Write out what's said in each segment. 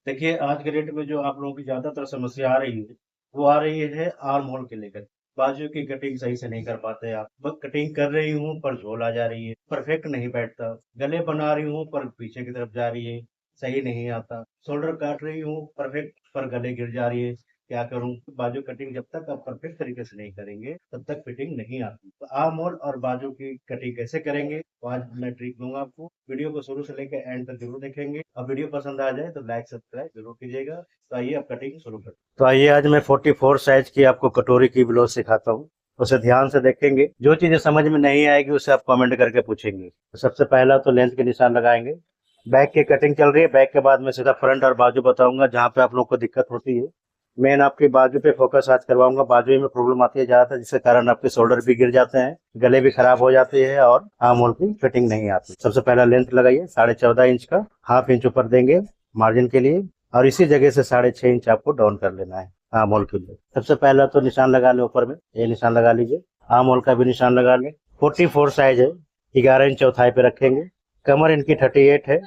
देखिए, आज के डेट में जो आप लोगों की ज़्यादातर समस्या आ रही है, वो आ रही है आर्म होल के लेकर। बाजू की कटिंग सही से नहीं कर पाते आप। बस कटिंग कर रही हूँ पर झोल आ जा रही है, परफेक्ट नहीं बैठता। गले बना रही हूँ पर पीछे की तरफ जा रही है, सही नहीं आता। शोल्डर काट रही हूँ परफेक्ट पर गले गिर जा रही है। क्या करूँ? बाजू कटिंग जब तक आप परफेक्ट तरीके से नहीं करेंगे, तब तक फिटिंग नहीं आती। तो आर्म होल और बाजू की कटिंग कैसे करेंगे? तो आज मैं ट्रिक दूँगा आपको। वीडियो को शुरू से लेकर एंड तक ज़रूर देखेंगे और वीडियो पसंद आ जाए तो लाइक सब्सक्राइब ज़रूर कीजिएगा। तो आइए अब कटिंग शुरू करते हैं। तो आइए आज मैं 44 साइज की आपको कटोरी की ब्लाउज सिखाता हूँ। उसे ध्यान से देखेंगे। जो चीजें समझ में नहीं आएगी उसे आप कमेंट करके पूछेंगे। तो सबसे पहला तो लेंथ के निशान लगाएंगे। बैक की कटिंग चल रही है। बैक के बाद मैं सीधा फ्रंट और बाजू बताऊंगा जहाँ पे आप लोग को दिक्कत होती है। मेन आपकी बाजू पे फोकस आज करवाऊंगा। बाजू में प्रॉब्लम आती है ज्यादातर, जिसके कारण आपके शोल्डर भी गिर जाते हैं, गले भी खराब हो जाते हैं और आर्म होल की फिटिंग नहीं आती। सबसे पहला लेंथ लगाइए 14.5 इंच का। हाफ इंच ऊपर देंगे मार्जिन के लिए और इसी जगह से 6.5 इंच आपको डाउन कर लेना है आर्म होल के लिए। सबसे पहला तो निशान लगा ले ऊपर में, ये निशान लगा लीजिए। आर्म होल का भी निशान लगा लें। 44 साइज है, 11 इंच चौथाई पे रखेंगे। कमर इनकी 38 है,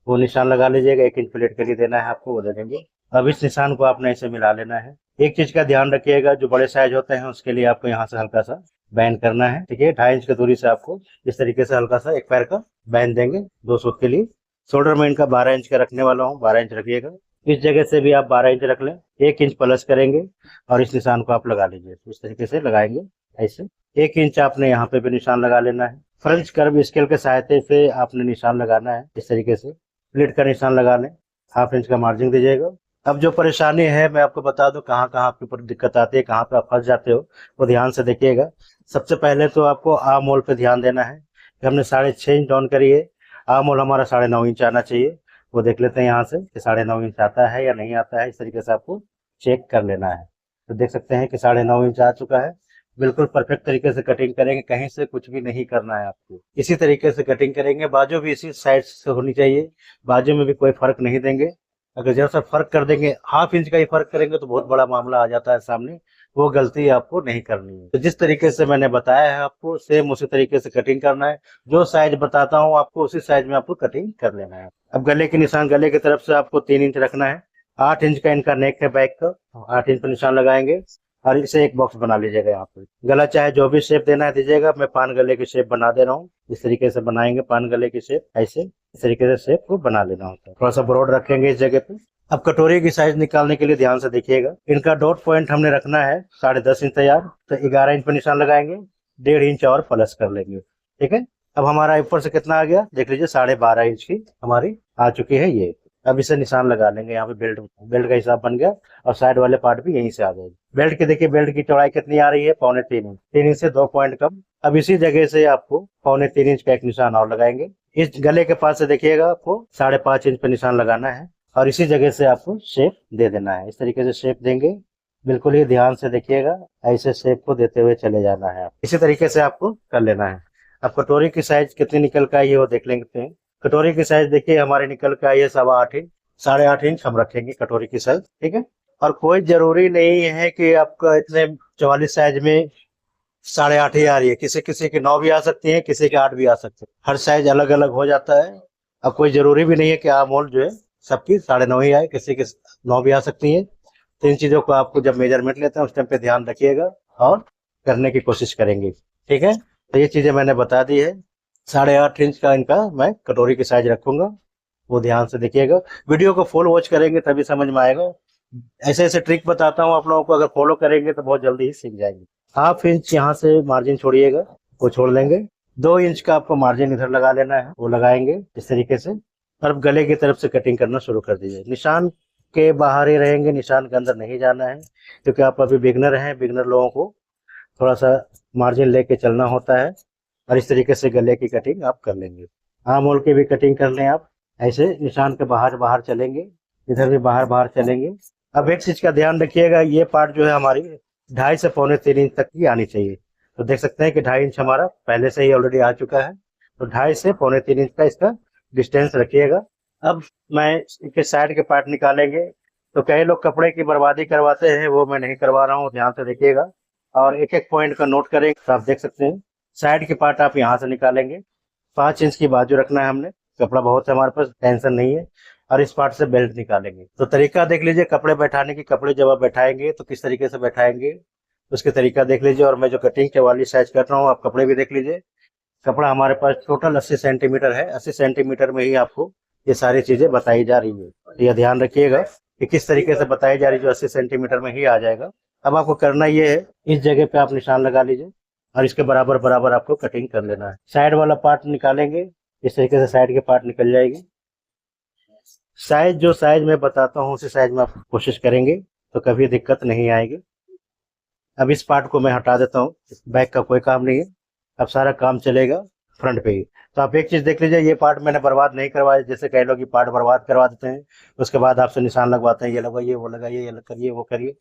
वो निशान लगा लीजिएगा। 1 इंच प्लेट के लिए देना है आपको, वो दे देंगे। अब इस निशान को आपने ऐसे मिला लेना है। एक चीज का ध्यान रखिएगा, जो बड़े साइज होते हैं उसके लिए आपको यहाँ से हल्का सा बैंड करना है, ठीक है। 2.5 इंच की दूरी से आपको इस तरीके से हल्का सा एक पैर का बैंड देंगे 2 सूत के लिए। शोल्डर में इनका 12 इंच का रखने वाला हूँ, 12 इंच रखिएगा। इस जगह से भी आप 12 इंच रख लें। 1 इंच प्लस करेंगे और इस निशान को आप लगा लीजिए। इस तरीके से लगाएंगे ऐसे। 1 इंच आपने यहाँ पे भी निशान लगा लेना है। फ्रेंच कर्व स्केल के सहायता से आपने निशान लगाना है इस तरीके से। प्लेट का निशान लगा लें। हाफ इंच का मार्जिन दीजिएगा। अब जो परेशानी है मैं आपको बता दूं, कहाँ कहाँ आपके ऊपर दिक्कत आती है, कहाँ पे आप फंस जाते हो, वो ध्यान से देखिएगा। सबसे पहले तो आपको आर्म होल पे ध्यान देना है कि हमने 6.5 इंच डाउन करी है। आर्म होल हमारा 9.5 इंच आना चाहिए। वो देख लेते हैं यहाँ से कि 9.5 इंच आता है या नहीं आता है। इस तरीके से आपको चेक कर लेना है। तो देख सकते हैं कि 9.5 इंच आ चुका है। बिल्कुल परफेक्ट तरीके से कटिंग करेंगे, कहीं से कुछ भी नहीं करना है आपको। इसी तरीके से कटिंग करेंगे। बाजू भी इसी साइड से होनी चाहिए, बाजू में भी कोई फर्क नहीं देंगे। अगर जरा सा फर्क कर देंगे, हाफ इंच का ही फर्क करेंगे तो बहुत बड़ा मामला आ जाता है सामने। वो गलती आपको नहीं करनी है। तो जिस तरीके से मैंने बताया है आपको, सेम उसी तरीके से कटिंग करना है। जो साइज बताता हूँ आपको, उसी साइज में आपको कटिंग कर लेना है। अब गले के निशान, गले की तरफ से आपको 3 इंच रखना है। 8 इंच का इनका नेक है बैक का, 8 इंच पर निशान लगाएंगे और इसे एक बॉक्स बना लीजिएगा। यहाँ पे गला चाहे जो भी शेप देना है दीजिएगा। मैं पान गले की शेप बना दे रहा हूँ। इस तरीके से बनाएंगे पान गले की शेप, ऐसे इस तरीके से शेप को बना लेना होता है। थोड़ा सा ब्रॉड रखेंगे इस जगह पे। अब कटोरी की साइज निकालने के लिए ध्यान से देखिएगा। इनका डॉट पॉइंट हमने रखना है 10.5 इंच तैयार, तो 11 इंच पर निशान लगाएंगे। 1.5 इंच और प्लस कर लेंगे, ठीक है। अब हमारा ऊपर से कितना आ गया देख लीजिए, 12.5 इंच की हमारी आ चुकी है ये। अब इसे निशान लगा लेंगे यहाँ पे। बेल्ट बेल्ट का हिसाब बन गया और साइड वाले पार्ट भी यहीं से आ जाएगी। बेल्ट की देखिए, बेल्ट की चौड़ाई कितनी आ रही है, 3.25 इंच। 3 इंच से 2 पॉइंट कम। अब इसी जगह से आपको 3.25 इंच का एक निशान और लगाएंगे। इस गले के पास से देखिएगा, आपको 5.5 इंच पे निशान लगाना है और इसी जगह से आपको शेप दे देना है। इस तरीके से शेप देंगे, बिल्कुल ही ध्यान से देखिएगा। ऐसे शेप को देते हुए चले जाना है। इसी तरीके से आपको कर लेना है। अब कटोरी की साइज कितनी निकल का आई है वो देख लेंगे। कटोरी की साइज देखिए हमारी निकल के आई है 8.25 इंच। 8.5 इंच हम रखेंगे कटोरी की साइज, ठीक है। और कोई जरूरी नहीं है कि आपका इतने 44 साइज में 8.5 ही आ रही है। किसी किसी की 9 भी आ सकती है, किसी के 8 भी आ सकते हैं। हर साइज अलग अलग हो जाता है। अब कोई जरूरी भी नहीं है कि आर्म होल जो है सबकी 9.5 ही आए, किसी की 9 भी आ सकती है। तो इन चीजों को आपको जब मेजरमेंट लेते हैं उस टाइम पे ध्यान रखिएगा और करने की कोशिश करेंगे, ठीक है। तो ये चीजें मैंने बता दी है। 8.5 इंच का इनका मैं कटोरी की साइज रखूंगा, वो ध्यान से देखिएगा। वीडियो को फुल वॉच करेंगे तभी समझ में आएगा। ऐसे ऐसे ट्रिक बताता हूँ आप लोगों को, अगर फॉलो करेंगे तो बहुत जल्दी ही सीख जाएंगे। हाफ इंच यहाँ से मार्जिन छोड़िएगा, वो छोड़ लेंगे। 2 इंच का आपको मार्जिन इधर लगा लेना है, वो लगाएंगे इस तरीके से। और अब गले की तरफ से कटिंग करना शुरू कर दीजिए। निशान के बाहर ही रहेंगे, निशान के अंदर नहीं जाना है, क्योंकि आप अभी बिगनर हैं। बिगनर लोगों को थोड़ा सा मार्जिन लेके चलना होता है। और इस तरीके से गले की कटिंग आप कर लेंगे। आर्म होल की भी कटिंग कर लें आप। ऐसे निशान के बाहर बाहर चलेंगे, इधर भी बाहर बाहर चलेंगे। अब एक चीज का ध्यान रखिएगा, ये पार्ट जो है हमारी 2.5 से 3.25 इंच तक की आनी चाहिए। तो देख सकते हैं कि 2.5 इंच हमारा पहले से ही ऑलरेडी आ चुका है। तो 2.5 से 3.25 इंच का इसका डिस्टेंस रखिएगा। अब मैं इसके साइड के पार्ट निकालेंगे। तो कई लोग कपड़े की बर्बादी करवाते हैं, वो मैं नहीं करवा रहा हूँ, ध्यान से देखिएगा और एक एक पॉइंट का नोट करें। तो आप देख सकते हैं साइड के पार्ट आप यहाँ से निकालेंगे। 5 इंच की बाजू रखना है हमने। कपड़ा बहुत है हमारे पास, टेंशन नहीं है। और इस पार्ट से बेल्ट निकालेंगे। तो तरीका देख लीजिए कपड़े बैठाने की, कपड़े जब आप बैठाएंगे तो किस तरीके से बैठाएंगे उसके तरीका देख लीजिए। और मैं जो कटिंग के वाली साइज कर रहा हूँ आप कपड़े भी देख लीजिए। कपड़ा हमारे पास टोटल 80 सेंटीमीटर है। 80 सेंटीमीटर में ही आपको ये सारी चीजें बताई जा रही है। तो ये ध्यान रखिएगा कि किस तरीके से बताई जा रही है, जो 80 सेंटीमीटर में ही आ जाएगा। अब आपको करना ये है, इस जगह पे आप निशान लगा लीजिए और इसके बराबर बराबर आपको कटिंग कर लेना है। साइड वाला पार्ट निकालेंगे, इस तरीके से साइड के पार्ट निकल जाएगी। साइज जो साइज मैं बताता हूँ उसी साइज में आप कोशिश करेंगे तो कभी दिक्कत नहीं आएगी। अब इस पार्ट को मैं हटा देता हूँ, बैक का कोई काम नहीं है, अब सारा काम चलेगा फ्रंट पे ही। तो आप एक चीज देख लीजिए, ये पार्ट मैंने बर्बाद नहीं करवाया। जैसे कई लोग ये पार्ट बर्बाद करवा देते हैं, उसके बाद आपसे निशान लगवाते हैं, ये लगाइए वो लगाइए ये करिए वो करिए।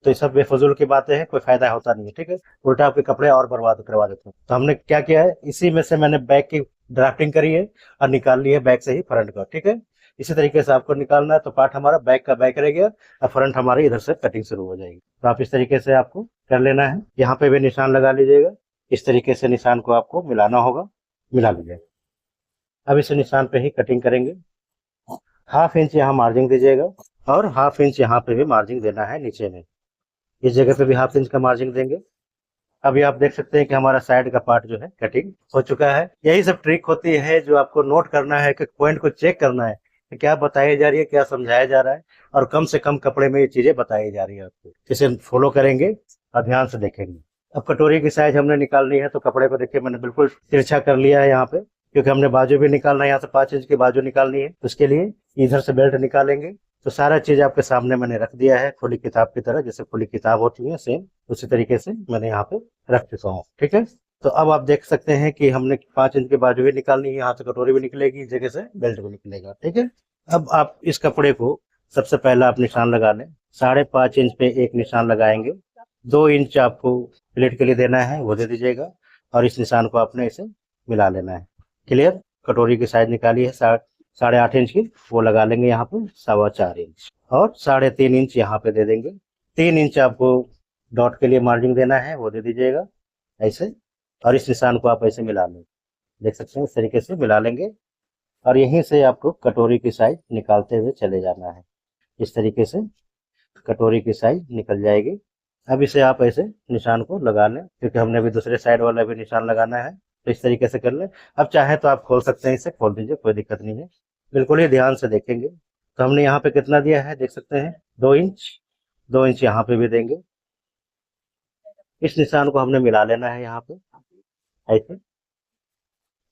तो ये सब बेफजूल की बातें हैं, कोई फायदा होता नहीं है, ठीक है। उल्टा आपके कपड़े और बर्बाद करवा देते हैं। तो हमने क्या किया है, इसी में से मैंने बैक की ड्राफ्टिंग करी है और निकाल ली है बैक से ही फ्रंट का, ठीक है। इसी तरीके से आपको निकालना है। तो पार्ट हमारा बैक का बैक रह गया और फ्रंट हमारी इधर से कटिंग शुरू हो जाएगी। तो आप इस तरीके से आपको कर लेना है। यहाँ पे भी निशान लगा लीजिएगा, इस तरीके से निशान को आपको मिलाना होगा, मिला लीजिए। अब इस निशान पे ही कटिंग करेंगे। हाफ इंच यहाँ मार्जिन दीजिएगा और हाफ इंच यहाँ पे भी मार्जिन देना है नीचे में। इस जगह पे भी हाफ इंच का मार्जिन देंगे। अभी आप देख सकते हैं कि हमारा साइड का पार्ट जो है कटिंग हो चुका है। यही सब ट्रिक होती है जो आपको नोट करना है, कि पॉइंट को चेक करना है कि क्या बताई जा रही है, क्या समझाया जा रहा है, और कम से कम कपड़े में ये चीजें बताई जा रही है आपको। इसे फॉलो करेंगे और ध्यान से देखेंगे। अब कटोरी की साइज हमने निकालनी है, तो कपड़े को देखिए मैंने बिल्कुल तिरछा कर लिया है यहाँ पे, क्योंकि हमने बाजू भी निकालना है। यहाँ से 5 इंच की बाजू निकालनी है, उसके लिए इधर से बेल्ट निकालेंगे। तो सारा चीज आपके सामने मैंने रख दिया है, खुली किताब की तरह, जैसे खुली किताब होती है सेम उसी तरीके से मैंने यहाँ पे रख चुका हूँ, ठीक है। तो अब आप देख सकते हैं कि हमने 5 इंच की बाजू भी निकालनी है, यहाँ से कटोरी भी निकलेगी, इस जगह से बेल्ट भी निकलेगा, ठीक है। अब आप इस कपड़े को सबसे पहला आप निशान लगा लें। 5.5 इंच पे एक निशान लगाएंगे। 2 इंच आपको प्लेट के लिए देना है, वो दे दीजिएगा। और इस निशान को आपने इसे मिला लेना है। क्लियर। कटोरी की साइज निकाली है 8.5 इंच की, वो लगा लेंगे यहाँ पे 4.25 इंच, और 3.5 इंच यहाँ पे दे देंगे। 3 इंच आपको डॉट के लिए मार्जिन देना है, वो दे दीजिएगा ऐसे। और इस निशान को आप ऐसे मिला लेंगे, देख सकते हैं इस तरीके से मिला लेंगे। और यहीं से आपको कटोरी की साइज निकालते हुए चले जाना है। इस तरीके से कटोरी की साइज निकल जाएगी। अब इसे आप ऐसे निशान को लगा लें, क्योंकि हमने भी दूसरे साइड वाला भी निशान लगाना है। तो इस तरीके से कर लें। अब चाहे तो आप खोल सकते हैं, इसे खोल दीजिए, कोई दिक्कत नहीं है। बिल्कुल ही ध्यान से देखेंगे। तो हमने यहाँ पे कितना दिया है देख सकते हैं, 2 इंच। 2 इंच यहाँ पे भी देंगे। इस निशान को हमने मिला लेना है यहाँ पे ऐसे।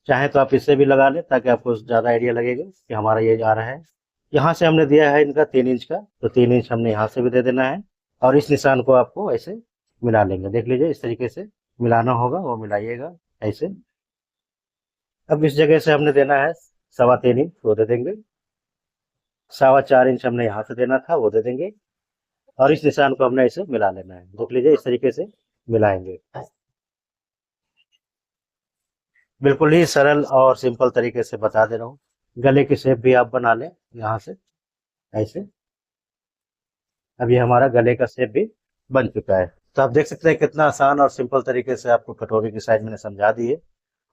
चाहे तो आप इससे भी लगा लें, ताकि आपको ज्यादा आइडिया लगेगा कि हमारा ये जा रहा है। यहाँ से हमने दिया है इनका 3 इंच का, तो 3 इंच हमने यहाँ से भी दे देना है। और इस निशान को आपको ऐसे मिला लेंगे, देख लीजिए इस तरीके से मिलाना होगा, वो मिलाइएगा ऐसे। अब इस जगह से हमने देना है 3.25 इंच, वो दे देंगे। 4.25 इंच हमने यहाँ से देना था, वो दे देंगे। और इस निशान को हमने ऐसे मिला लेना है, देख लीजिए इस तरीके से मिलाएंगे। बिल्कुल ही सरल और सिंपल तरीके से बता दे रहा हूँ। गले की शेप भी आप बना लें यहाँ से ऐसे। अब ये हमारा गले का शेप भी बन चुका है। तो आप देख सकते हैं कितना आसान और सिंपल तरीके से आपको कटोरी की साइज मैंने समझा दी है।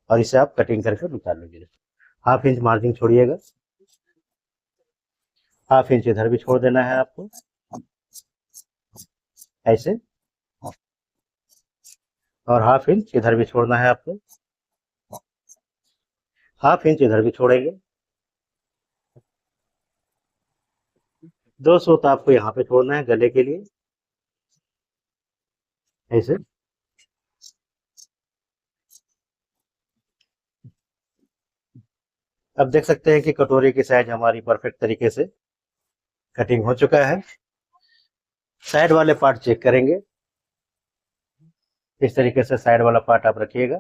और इसे आप कटिंग करके निकाल लीजिए। हाफ इंच मार्जिन छोड़िएगा, हाफ इंच इधर भी छोड़ देना है आपको ऐसे। और हाफ इंच इधर भी छोड़ना है आपको, हाफ इंच इधर भी छोड़ेंगे। 2 सूत आपको यहाँ पे छोड़ना है गले के लिए ऐसे। अब देख सकते हैं कि कटोरी की साइज हमारी परफेक्ट तरीके से कटिंग हो चुका है। साइड वाले पार्ट चेक करेंगे। इस तरीके से साइड वाला पार्ट आप रखिएगा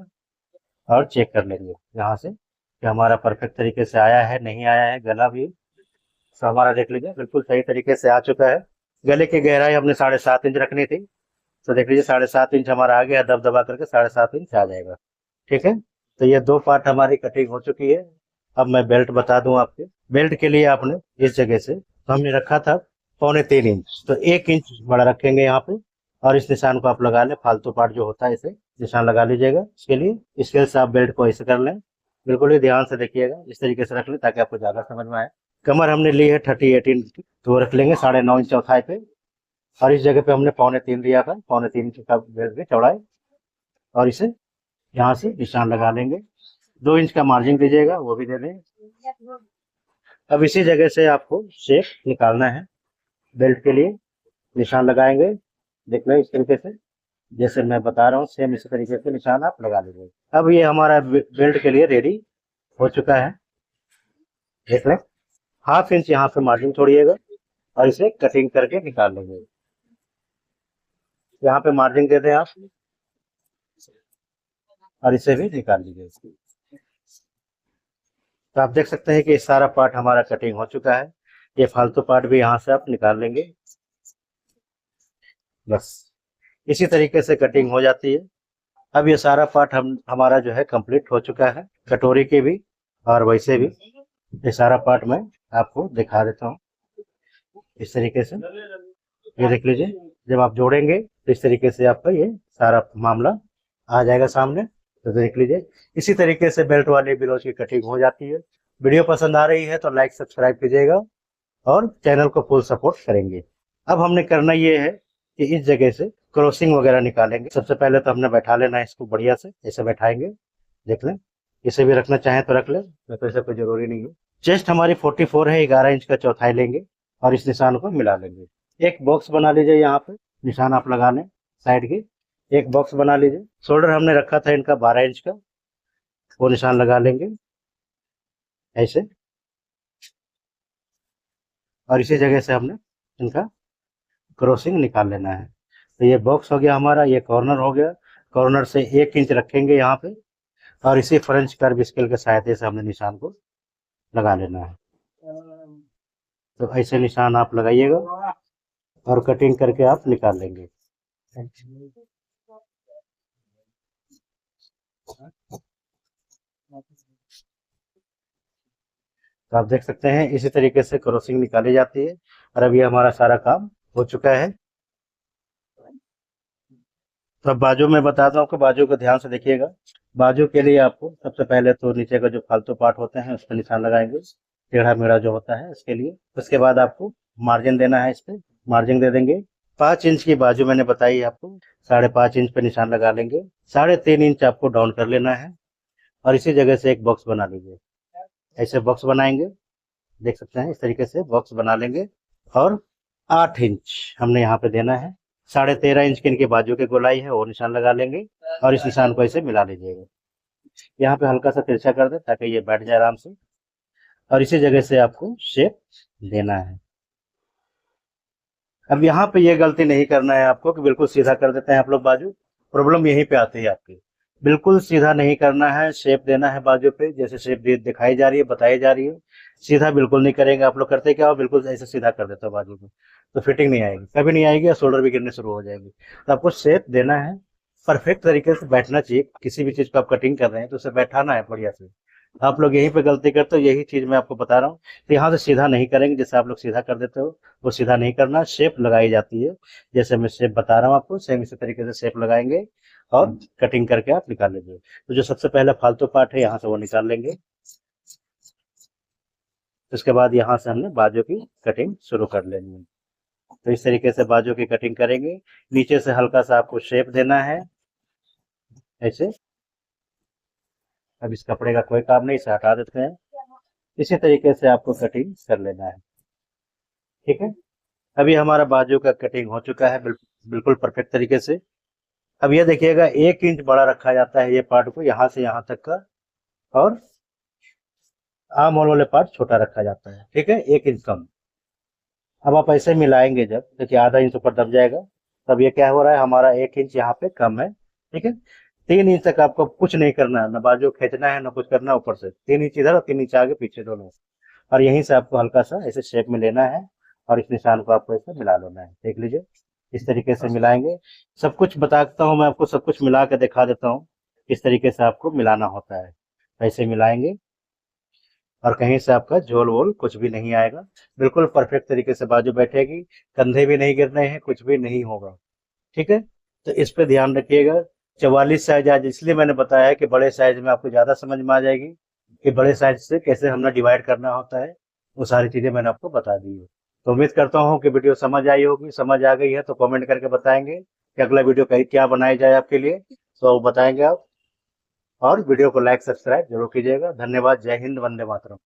और चेक कर लेंगे यहाँ से कि हमारा परफेक्ट तरीके से आया है नहीं आया है। गला भी तो हमारा देख लीजिए बिल्कुल सही तरीके से आ चुका है। गले की गहराई हमने 7.5 इंच रखनी थी, तो देख लीजिए 7.5 इंच हमारा आ गया। दब दबा करके 7.5 इंच आ जाएगा, ठीक है। तो ये 2 पार्ट हमारी कटिंग हो चुकी है। अब मैं बेल्ट बता दूं आपके। बेल्ट के लिए आपने इस जगह से तो हमने रखा था 3.25 इंच, तो 1 इंच बड़ा रखेंगे यहाँ पे। और इस निशान को आप लगा लें, फालतू पार्ट जो होता है इसे निशान लगा लीजिएगा। इसके लिए स्केल से आप बेल्ट को ऐसे कर लें, बिल्कुल ही ध्यान से देखिएगा, इस तरीके से रख लें ताकि आपको ज्यादा समझ में आए। कमर हमने ली है 38 इंच की, तो रख लेंगे 9.5 इंच चौथाई पे। और इस जगह पे हमने 3.25 लिया था, 3.25 का बेल्ट की चौड़ाई, और इसे यहाँ से निशान लगा लेंगे। 2 इंच का मार्जिन दीजिएगा, वो भी दे दें। अब इसी जगह से आपको शेप निकालना है बेल्ट के लिए। निशान लगाएंगे, देख लो इस तरीके से, जैसे मैं बता रहा हूँ सेम इसी तरीके से निशान आप लगा लीजिए। अब ये हमारा बेल्ट के लिए रेडी हो चुका है, देख लें। 1/2 इंच यहाँ पे मार्जिन छोड़िएगा और इसे कटिंग करके निकाल लेंगे। यहाँ पे मार्जिन दे दें आप, और इसे भी निकाल लीजिए। तो आप देख सकते हैं कि सारा पार्ट हमारा कटिंग हो चुका है। ये फालतू पार्ट भी यहाँ से आप निकाल लेंगे, बस इसी तरीके से कटिंग हो जाती है। अब ये सारा पार्ट हमारा जो है कंप्लीट हो चुका है, कटोरी के भी और वैसे भी। ये सारा पार्ट मैं आपको दिखा देता हूँ इस तरीके से। ये देख लीजिए, जब आप जोड़ेंगे तो इस तरीके से आपका ये सारा मामला आ जाएगा सामने। तो देख लीजिए, इसी तरीके से बेल्ट वाले ब्लाउज की कटिंग हो जाती है। वीडियो पसंद आ रही है तो लाइक सब्सक्राइब कीजिएगा और चैनल को फुल सपोर्ट करेंगे। अब हमने करना ये है कि इस जगह से क्रॉसिंग वगैरह निकालेंगे। सबसे पहले तो हमने बैठा लेना है इसको बढ़िया से, ऐसे बैठाएंगे, देख लें। इसे भी रखना चाहें तो रख लें, तो ऐसे कोई जरूरी नहीं है। चेस्ट हमारी 44 है, 11 इंच का चौथाई लेंगे और इस निशान को मिला लेंगे। एक बॉक्स बना लीजिए, यहाँ पे निशान आप लगा लें साइड की, एक बॉक्स बना लीजिए। शोल्डर हमने रखा था इनका 12 इंच का, वो निशान लगा लेंगे ऐसे, और इसी जगह से हमने इनका क्रॉसिंग निकाल लेना है। तो ये बॉक्स हो गया हमारा, ये कॉर्नर हो गया। कॉर्नर से 1 इंच रखेंगे यहाँ पे, और इसी फ्रेंच कर्व स्केल के सहायता से हमने निशान को लगा लेना है। तो ऐसे निशान आप लगाइएगा और कटिंग करके आप निकाल लेंगे। तो आप देख सकते हैं इसी तरीके से क्रॉसिंग निकाली जाती है। और अब ये हमारा सारा काम हो चुका है। तो अब बाजू में बताता हूँ कि बाजू को ध्यान से देखिएगा। बाजू के लिए आपको सबसे पहले तो नीचे का जो फालतू पार्ट होते हैं उस पर निशान लगाएंगे, टेढ़ा मेढ़ा जो होता है उसके लिए। उसके बाद आपको मार्जिन देना है, इस पे मार्जिन दे देंगे। 5 इंच की बाजू मैंने बताई आपको, 5.5 इंच पे निशान लगा लेंगे। 3.5 इंच आपको डाउन कर लेना है और इसी जगह से एक बॉक्स बना लीजिए। ऐसे बॉक्स बनाएंगे, देख सकते हैं इस तरीके से बॉक्स बना लेंगे। और 8 इंच हमने यहाँ पे देना है। 13.5 इंच की इनके बाजू की गोलाई है, वो निशान लगा लेंगे और इस निशान को ऐसे मिला लीजिएगा। यहाँ पे हल्का सा तिरछा कर दे ताकि ये बैठ जाए आराम से, और इसी जगह से आपको शेप देना है। अब यहाँ पे ये गलती नहीं करना है आपको कि बिल्कुल सीधा कर देते हैं आप लोग बाजू। प्रॉब्लम यहीं पे आती है आपकी। बिल्कुल सीधा नहीं करना है, शेप देना है बाजू पे, जैसे शेप दिखाई जा रही है, बताई जा रही है। सीधा बिल्कुल नहीं करेंगे आप लोग। करते क्या हो, बिल्कुल ऐसे सीधा कर देते हो बाजू को, तो फिटिंग नहीं आएगी, कभी नहीं आएगी और शोल्डर भी गिरने शुरू हो जाएगी। तो आपको शेप देना है, परफेक्ट तरीके से बैठना चाहिए। किसी भी चीज को आप कटिंग कर रहे हैं तो उसे बैठाना है बढ़िया से। आप लोग यहीं पे गलती करते हो, यही चीज मैं आपको बता रहा हूँ। तो यहाँ से सीधा नहीं करेंगे, जैसे आप लोग सीधा कर देते हो वो सीधा नहीं करना। शेप लगाई जाती है, जैसे मैं शेप बता रहा हूँ आपको, सेम इसी तरीके से शेप लगाएंगे और कटिंग करके आप निकाल लेंगे। तो जो सबसे पहला फालतू पार्ट है यहाँ से वो निकाल लेंगे। उसके बाद यहाँ से हमने बाजू की कटिंग शुरू कर लेनी है। तो इस तरीके से बाजू की कटिंग करेंगे। नीचे से हल्का सा आपको शेप देना है ऐसे। अब इस कपड़े का कोई काम नहीं, इसे हटा देते हैं। इसी तरीके से आपको कटिंग कर लेना है, ठीक है। अभी हमारा बाजू का कटिंग हो चुका है बिल्कुल परफेक्ट तरीके से। अब ये देखिएगा 1 इंच बड़ा रखा जाता है ये पार्ट को, यहाँ से यहाँ तक का, और आर्म होल वाले पार्ट छोटा रखा जाता है, ठीक है, 1 इंच कम। अब आप ऐसे मिलाएंगे, जब देखिए आधा इंच ऊपर दब जाएगा, तब ये क्या हो रहा है, हमारा 1 इंच यहाँ पे कम है, ठीक है। 3 इंच तक आपको कुछ नहीं करना है, ना बाजू खींचना है ना कुछ करना है। ऊपर से 3 इंच इधर और 3 इंच आगे पीछे दोनों, और यहीं से आपको हल्का सा ऐसे शेप में लेना है और इस निशान को आपको ऐसे मिला लेना है। देख लीजिए इस तरीके से मिलाएंगे। सब कुछ बताता हूँ मैं आपको, सब कुछ मिला के दिखा देता हूँ किस तरीके से आपको मिलाना होता है। ऐसे मिलाएंगे और कहीं से आपका झोल वोल कुछ भी नहीं आएगा। बिल्कुल परफेक्ट तरीके से बाजू बैठेगी, कंधे भी नहीं गिरने हैं, कुछ भी नहीं होगा, ठीक है। तो इस पे ध्यान रखिएगा। 44 साइज आज इसलिए मैंने बताया कि बड़े साइज में आपको ज्यादा समझ में आ जाएगी कि बड़े साइज से कैसे हमने डिवाइड करना होता है। वो सारी चीजें मैंने आपको बता दी है। तो उम्मीद करता हूँ कि वीडियो समझ आई होगी। समझ आ गई है तो कमेंट करके बताएंगे कि अगला वीडियो कहीं क्या बनाया जाए आपके लिए, तो बताएंगे आप। और वीडियो को लाइक सब्सक्राइब जरूर कीजिएगा। धन्यवाद। जय हिंद। वंदे मातरम।